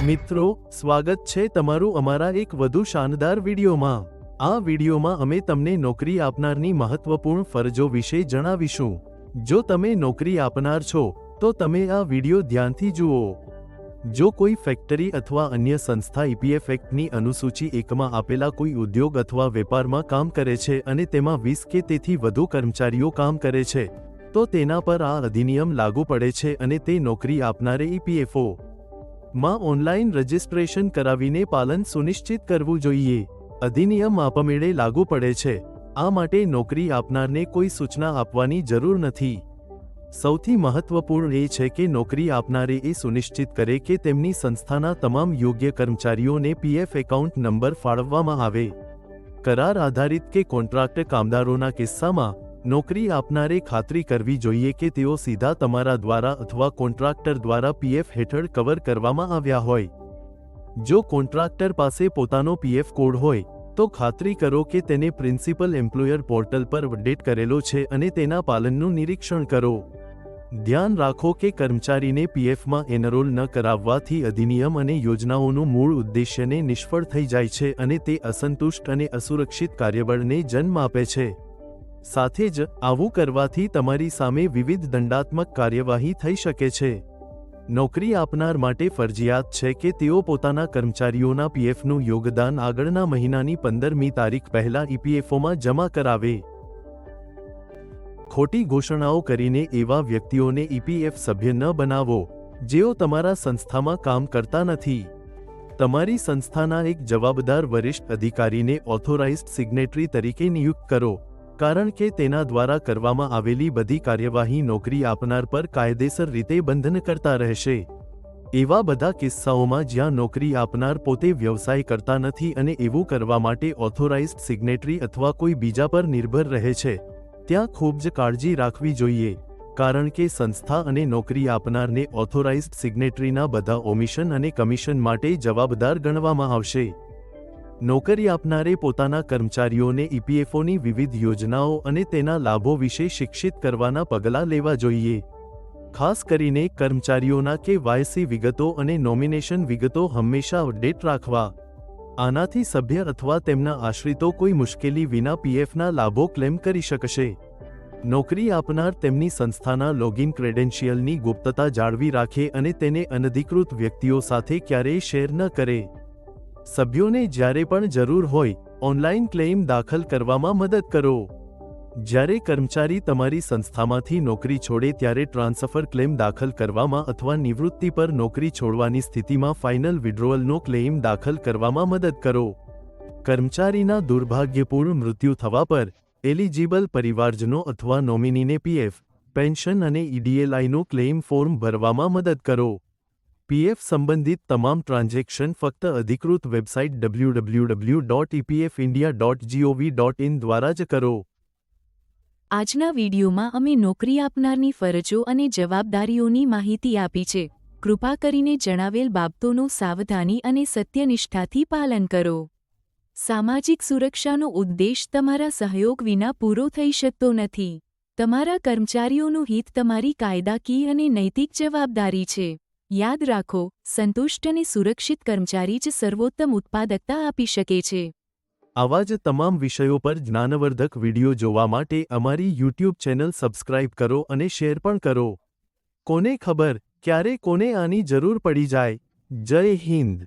મિત્રો, સ્વાગત છે તમારું અમારા એક વધુ શાનદાર વિડીયોમાં। આ વિડીયોમાં અમે તમને નોકરી આપનારની મહત્વપૂર્ણ ફરજો વિશે જણાવીશું। જો તમે નોકરી આપનાર છો તો તમે આ વિડીયો ધ્યાનથી જુઓ। જો કોઈ ફેક્ટરી અથવા અન્ય સંસ્થા ઈપીએફ એક્ટની અનુસૂચિ 1માં આપેલા કોઈ ઉદ્યોગ અથવા વેપારમાં કામ કરે છે અને તેમાં 20 કે તેથી વધુ કર્મચારીઓ કામ કરે છે, તો તેના પર આ અધિનિયમ લાગુ પડે છે અને તે નોકરી આપનારે ઈપીએફઓ માં ઓનલાઈન રજિસ્ટ્રેશન કરાવીને પાલન સુનિશ્ચિત કરવું જોઈએ। અધિનિયમ આપમેળે લાગુ પડે છે, આ માટે નોકરી આપનારને કોઈ સૂચના આપવાની જરૂર નથી। સૌથી મહત્વપૂર્ણ એ છે કે નોકરી આપનારે એ સુનિશ્ચિત કરે કે તેમની સંસ્થાના તમામ યોગ્ય કર્મચારીઓને પીએફ એકાઉન્ટ નંબર ફાળવવામાં આવે। કરાર આધારિત કે કોન્ટ્રાક્ટ કામદારોના કિસ્સામાં નોકરી આપનારે ખાતરી કરવી જોઈએ કે તેઓ સીધા તમારા દ્વારા અથવા કોન્ટ્રાક્ટર દ્વારા પીએફ હેઠળ કવર કરવામાં આવ્યા હોય। જો કોન્ટ્રાક્ટર પાસે પોતાનો પીએફ કોડ હોય તો ખાતરી કરો કે તેને પ્રિન્સિપલ એમ્પ્લોયર પોર્ટલ પર અપડેટ કરેલો છે અને તેના પાલનનું નિરીક્ષણ કરો। ધ્યાન રાખો કે કર્મચારીને પીએફમાં એનરોલ ન કરાવવાથી અધિનિયમ અને યોજનાઓનું મૂળ ઉદ્દેશ્યને નિષ્ફળ થઈ જાય છે અને તે અસંતુષ્ટ અને અસુરક્ષિત કાર્યબળને જન્મ આપે છે। સાથે જ આવું કરવાથી તમારી સામે વિવિધ દંડાત્મક કાર્યવાહી થઈ શકે છે। નોકરી આપનાર માટે ફરજિયાત છે કે તેઓ પોતાના કર્મચારીઓના પીએફનું યોગદાન આગળના મહિનાની 15મી તારીખ પહેલા ઈપીએફઓમાં જમા કરાવે। ખોટી ઘોષણાઓ કરીને એવા વ્યક્તિઓને ઈપીએફ સભ્ય ન બનાવો જેઓ તમારા સંસ્થામાં કામ કરતા નથી। તમારી સંસ્થાના એક જવાબદાર વરિષ્ઠ અધિકારીને ઓથોરાઇઝ્ડ સિગ્નેટરી તરીકે નિયુક્ત કરો, કારણ કે તેના દ્વારા કરવામાં આવેલી બધી કાર્યવાહી નોકરી આપનાર પર કાયદેસર રીતે બંધન કરતા રહેશે। એવા બધા કિસ્સાઓમાં જ્યાં નોકરી આપનાર પોતે વ્યવસાય કરતા નથી અને એવું કરવા માટે ઓથોરાઇઝ્ડ સિગ્નેટરી અથવા કોઈ બીજા પર નિર્ભર રહે છે, ત્યાં ખૂબ જ કાળજી રાખવી જોઈએ, કારણ કે સંસ્થા અને નોકરી આપનારને ઓથોરાઇઝ્ડ સિગ્નેટરીના બધા ઓમિશન અને કમિશન માટે જવાબદાર ગણવામાં આવશે। નોકરી આપનારે પોતાના કર્મચારીઓને ઈપીએફઓની વિવિધ યોજનાઓ અને તેના લાભો વિશે શિક્ષિત કરવાના પગલાં લેવા જોઈએ। ખાસ કરીને કર્મચારીઓના કેવાયસી વિગતો અને નોમિનેશન વિગતો હંમેશા અપડેટ રાખવા। આનાથી સભ્ય અથવા તેમના આશ્રિતો કોઈ મુશ્કેલી વિના પીએફના લાભો ક્લેમ કરી શકશે। નોકરી આપનાર તેમની સંસ્થાના લોગિન ક્રેડેન્શિયલની ગુપ્તતા જાળવી રાખે અને તેને અનધિકૃત વ્યક્તિઓ સાથે ક્યારેય શેર ન કરે। સભ્યોને જ્યારે પણ જરૂર હોય ઓનલાઈન ક્લેમ દાખલ કરવામાં મદદ કરો। જ્યારે કર્મચારી તમારી સંસ્થામાંથી નોકરી છોડે ત્યારે ટ્રાન્સફર ક્લેમ દાખલ કરવામાં અથવા નિવૃત્તિ પર નોકરી છોડવાની સ્થિતિમાં ફાઇનલ વિડ્રોઅલનો ક્લેમ દાખલ કરવામાં મદદ કરો। કર્મચારીના દુર્ભાગ્યપૂર્ણ મૃત્યુ થવા પર એલિજિબલ પરિવારજનો અથવા નોમિનીને પીએફ, પેન્શન અને ઈડીએલઆઈનું ક્લેમ ફોર્મ ભરવામાં મદદ કરો। પીએફ સંબંધિત તમામ ટ્રાન્ઝેક્શન ફક્ત અધિકૃત વેબસાઇટ www.epfindia.gov.in દ્વારા જ કરો। આજના વિડીયોમાં અમે નોકરી આપનારની ફરજો અને જવાબદારીઓની માહિતી આપી છે। કૃપા કરીને જણાવેલ બાબતોનું સાવધાની અને સત્યનિષ્ઠાથી પાલન કરો। સામાજિક સુરક્ષાનો ઉદ્દેશ તમારા સહયોગ વિના પૂરો થઈ શકતો નથી। તમારા કર્મચારીઓનું હિત તમારી કાયદાકીય અને નૈતિક જવાબદારી છે। યાદ રાખો, સંતુષ્ટ અને સુરક્ષિત કર્મચારી જ સર્વોત્તમ ઉત્પાદકતા આપી શકે છે। આવા જ તમામ વિષયો પર જ્ઞાનવર્ધક વિડીયો જોવા માટે અમારી યુટ્યુબ ચેનલ સબસ્ક્રાઇબ કરો અને શેર પણ કરો। કોને ખબર, ક્યારે કોને આની જરૂર પડી જાય। જય હિન્દ।